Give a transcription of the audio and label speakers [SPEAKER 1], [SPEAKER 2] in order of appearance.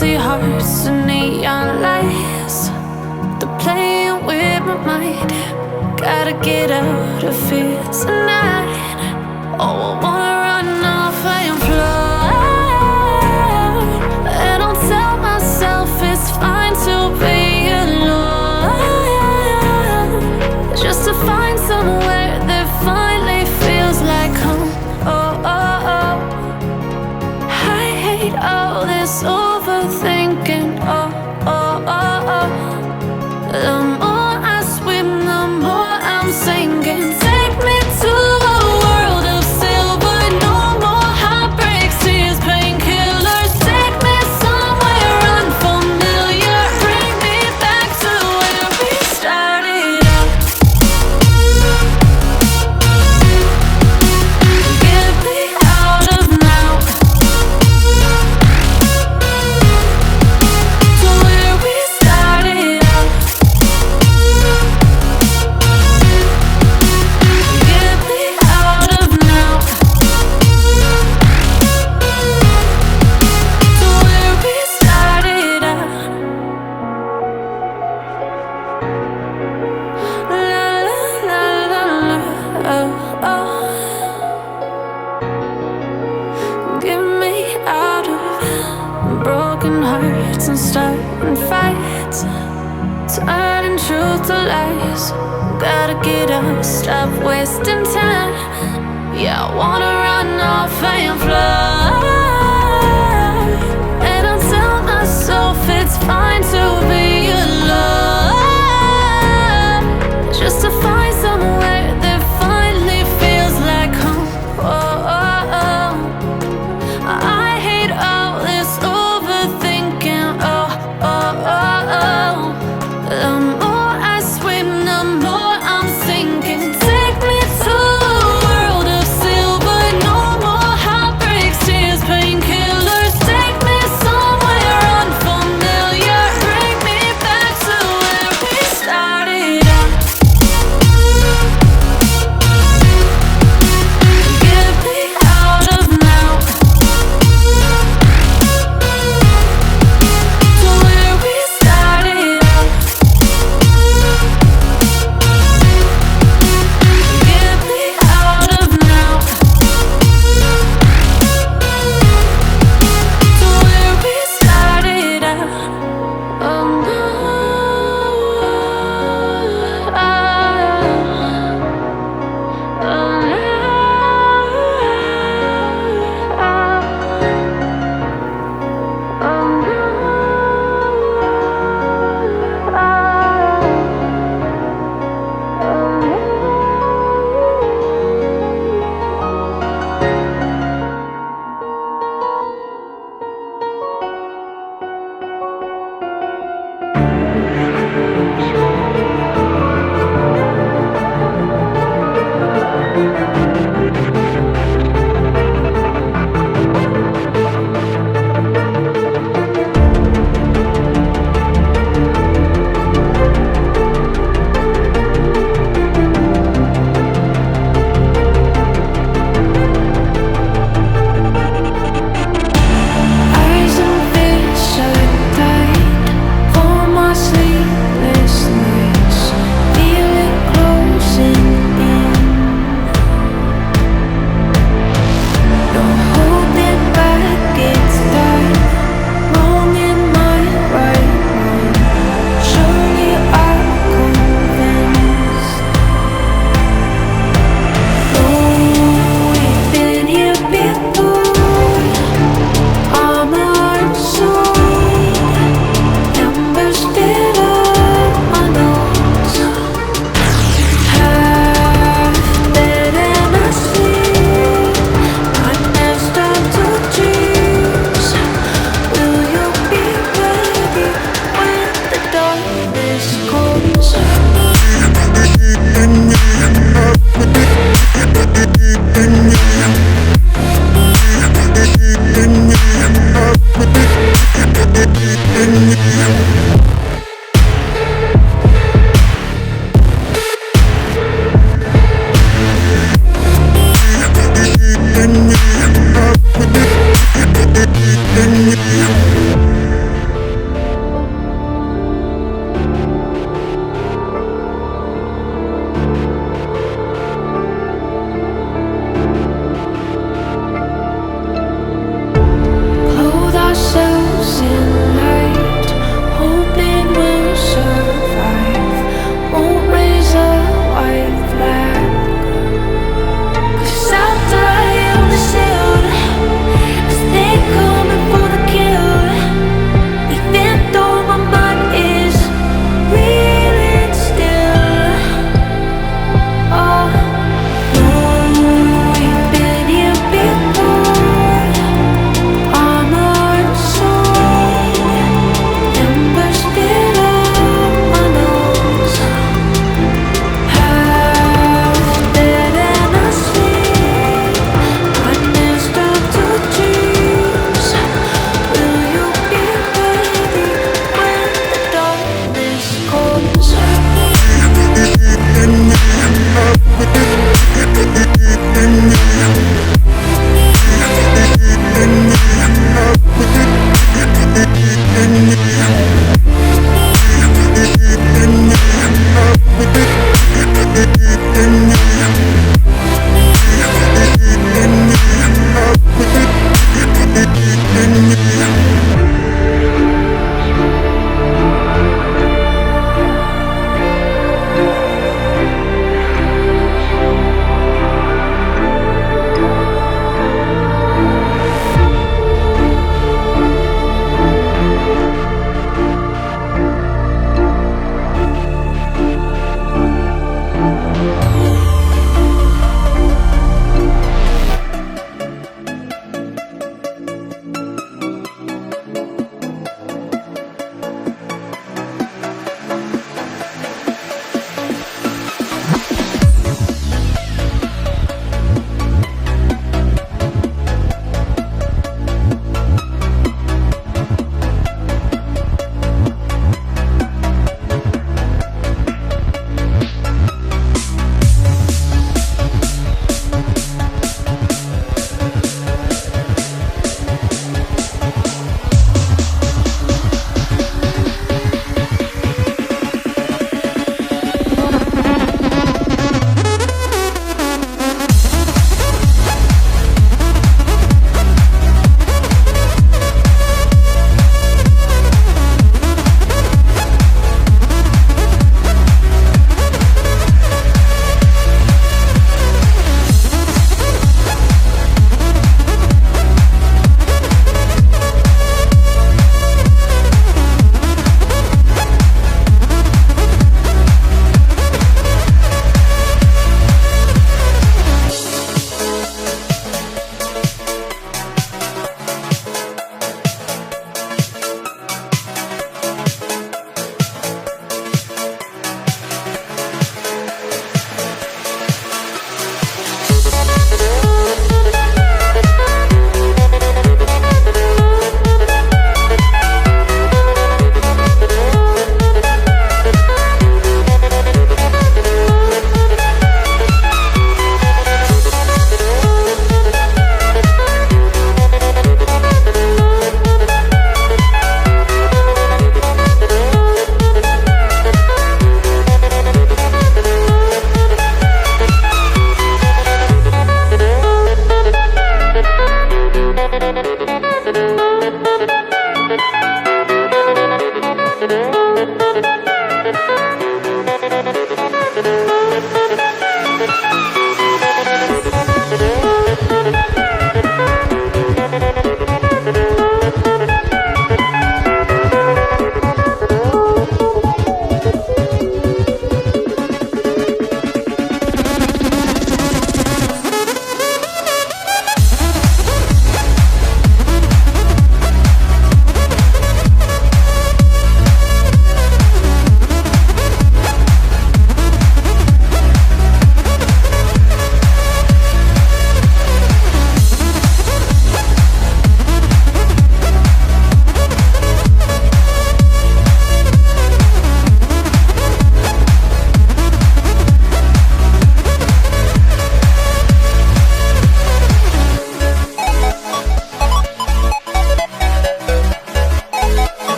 [SPEAKER 1] empty hearts and neon lights. They're playing with my mind. Gotta get out of here tonight. Oh, I wanna run off and fly. And I'll tell myself it's fine to be alone, just to find somewhere that finally feels like home. Oh, oh, oh. I hate all this overthinking. Oh, oh, oh, oh. The more I swim, the more I'm sinking. Take me to a world of silver. No more heartbreaks, tears, painkillers. Take me somewhere unfamiliar. Bring me back to where we started out. Get me out of now, to where we started out. Get me out of now, to where we started out. La la la la la, oh, oh. Get me out of broken hearts and starting fights, turning truth to lies. Gotta get up, stop wasting time. Yeah, I wanna run off and fly. And I'll tell myself it's fine to be alone, just to find somewhere that finally feels like home. Oh, oh, oh. I hate all this overthinking. Oh, oh, oh, oh. The more I swim, the more I'm sinking. Take me to a world of silver. No more heartbreaks, tears, painkillers. Take me somewhere unfamiliar. Bring me back to where we started out. Get me out of now, to where we started out. Get me out of now, to where we started out. Oh no, oh eyes and feet shut tight for my sleepless nights. Feel it closing in. No holding back, it's time. Wrong in my right mind. Surely I'm convinced. Oh, we've been here before. I'm outside, embers lit up my nose. Half dead and asleep, I never start to dreams. Will you be ready when the darkness comes?
[SPEAKER 2] In